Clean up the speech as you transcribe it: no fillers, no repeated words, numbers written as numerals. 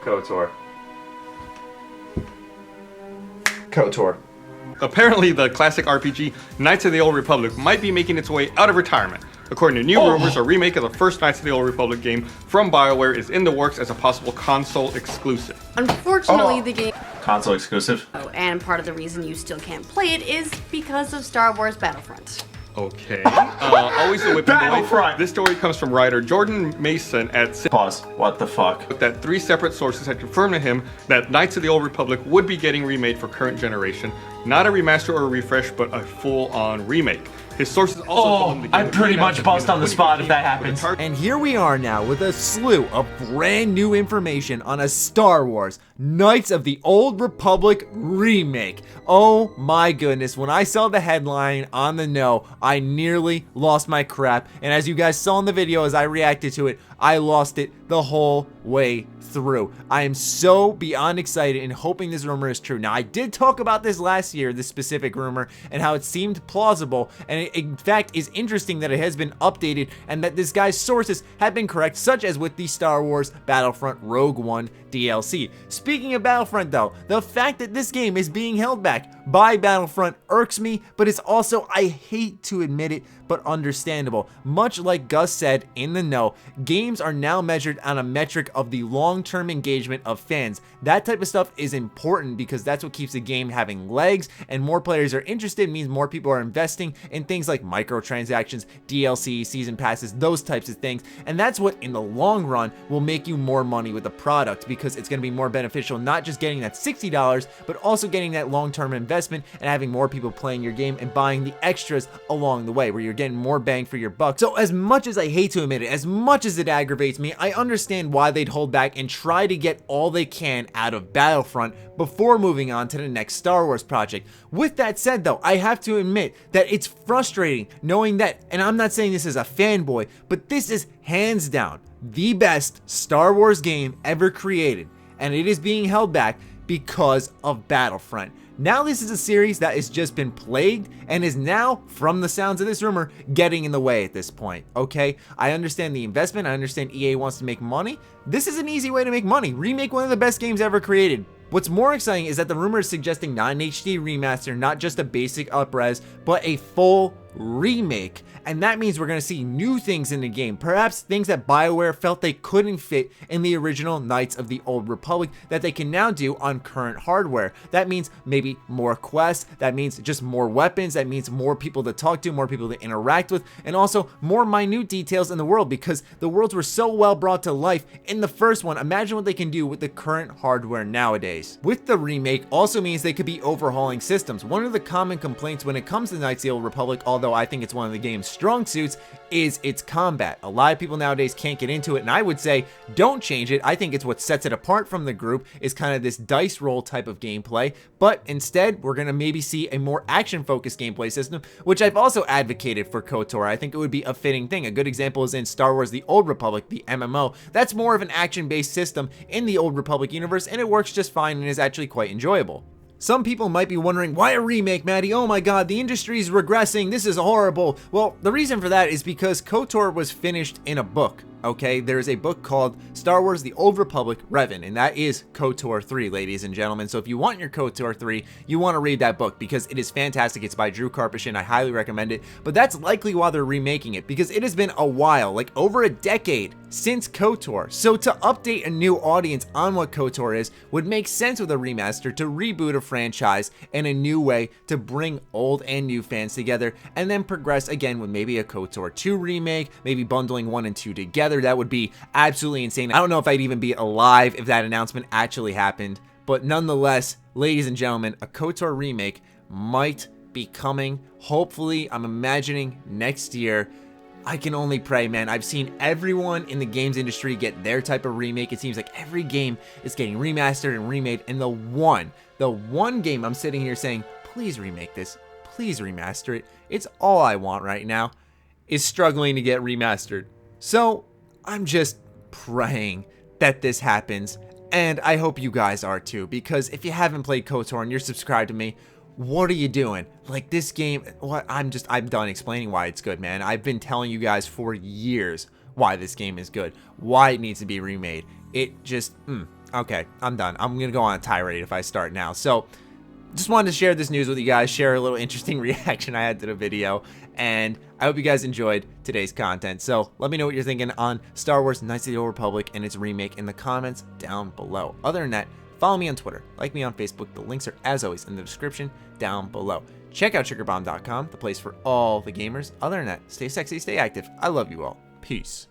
KOTOR. KOTOR. Apparently, the classic RPG Knights of the Old Republic might be making its way out of retirement. According to new rumors, a remake of the first Knights of the Old Republic game from BioWare is in the works as a possible console exclusive. Unfortunately, the game... Console exclusive? Oh, and part of the reason you still can't play it is because of Star Wars Battlefront. Okay. Always a whipping Battlefront! boy. This story comes from writer Jordan Mason at Pause. What the fuck? that 3 separate sources had confirmed to him that Knights of the Old Republic would be getting remade for current generation. Not a remaster or a refresh, but a full-on remake. His sources also told him the game I'd pretty much bust on the spot if that happens. And here we are now with a slew of brand new information on a Star Wars Knights of the Old Republic remake. Oh my goodness, when I saw the headline on the know, I nearly lost my crap. And as you guys saw in the video as I reacted to it, I lost it the whole way through. I am so beyond excited and hoping this rumor is true. Now, I did talk about this last year, this specific rumor, and how it seemed plausible, and it in fact is interesting that it has been updated and that this guy's sources have been correct, such as with the Star Wars Battlefront Rogue One DLC. Speaking of Battlefront though, the fact that this game is being held back by Battlefront irks me, but it's also, I hate to admit it, but understandable. Much like Gus said in the know, games are now measured on a metric of the long-term engagement of fans. That type of stuff is important because that's what keeps the game having legs, and more players are interested means more people are investing in things like microtransactions, DLC, season passes, those types of things, and that's what in the long run will make you more money with the product because it's going to be more beneficial not just getting that $60 but also getting that long-term investment and having more people playing your game and buying the extras along the way where you're getting more bang for your buck. So as much as I hate to admit it, as much as it aggravates me, I understand why they'd hold back and try to get all they can out of Battlefront before moving on to the next Star Wars project. With that said though, I have to admit that it's frustrating knowing that, and I'm not saying this as a fanboy, but this is hands down the best Star Wars game ever created, and it is being held back because of Battlefront. Now this is a series that has just been plagued and is now, from the sounds of this rumor, getting in the way at this point, okay? I understand the investment, I understand EA wants to make money. This is an easy way to make money. Remake one of the best games ever created. What's more exciting is that the rumor is suggesting not an HD remaster, not just a basic upres, but a full remake. And that means we're going to see new things in the game, perhaps things that BioWare felt they couldn't fit in the original Knights of the Old Republic that they can now do on current hardware. That means maybe more quests, that means just more weapons, that means more people to talk to, more people to interact with, and also more minute details in the world because the worlds were so well brought to life in the first one. Imagine what they can do with the current hardware nowadays. With the remake also means they could be overhauling systems. One of the common complaints when it comes to Knights of the Old Republic, although I think it's one of the game's strong suits, is its combat. A lot of people nowadays can't get into it, and I would say don't change it. I think it's what sets it apart from the group is kind of this dice roll type of gameplay, but instead we're gonna maybe see a more action focused gameplay system, which I've also advocated for KOTOR. I think it would be a fitting thing. A good example is in Star Wars The Old Republic, the MMO. That's more of an action based system in the Old Republic universe, and it works just fine and is actually quite enjoyable. Some people might be wondering, why a remake, Matty? Oh my god, the industry is regressing, this is horrible. Well, the reason for that is because KOTOR was finished in a book. Okay, there's a book called Star Wars The Old Republic Revan, and that is KOTOR 3, ladies and gentlemen. So if you want your KOTOR 3, you want to read that book because it is fantastic. It's by Drew Karpyshyn. I highly recommend it. But that's likely why they're remaking it, because it has been a while, like over a decade since KOTOR. So to update a new audience on what KOTOR is would make sense with a remaster to reboot a franchise in a new way to bring old and new fans together and then progress again with maybe a KOTOR 2 remake, maybe bundling 1 and 2 together. That would be absolutely insane. I don't know if I'd even be alive if that announcement actually happened, but nonetheless, ladies and gentlemen, a KOTOR remake might be coming. Hopefully, I'm imagining next year. I can only pray, man. I've seen everyone in the games industry get their type of remake. It seems like every game is getting remastered and remade, and the one game I'm sitting here saying, please remake this, please remaster it, it's all I want right now, is struggling to get remastered. So I'm just praying that this happens, and I hope you guys are too, because if you haven't played KOTOR and you're subscribed to me, what are you doing? Like, this game, what? I'm done explaining why it's good, man. I've been telling you guys for years why this game is good, why it needs to be remade. It just, Okay, I'm done. I'm gonna go on a tirade if I start now. So, just wanted to share this news with you guys, share a little interesting reaction I had to the video, and I hope you guys enjoyed today's content. So, let me know what you're thinking on Star Wars Knights of the Old Republic and its remake in the comments down below. Other than that, follow me on Twitter, like me on Facebook. The links are, as always, in the description down below. Check out SugarBomb.com, the place for all the gamers. Other than that, stay sexy, stay active. I love you all. Peace.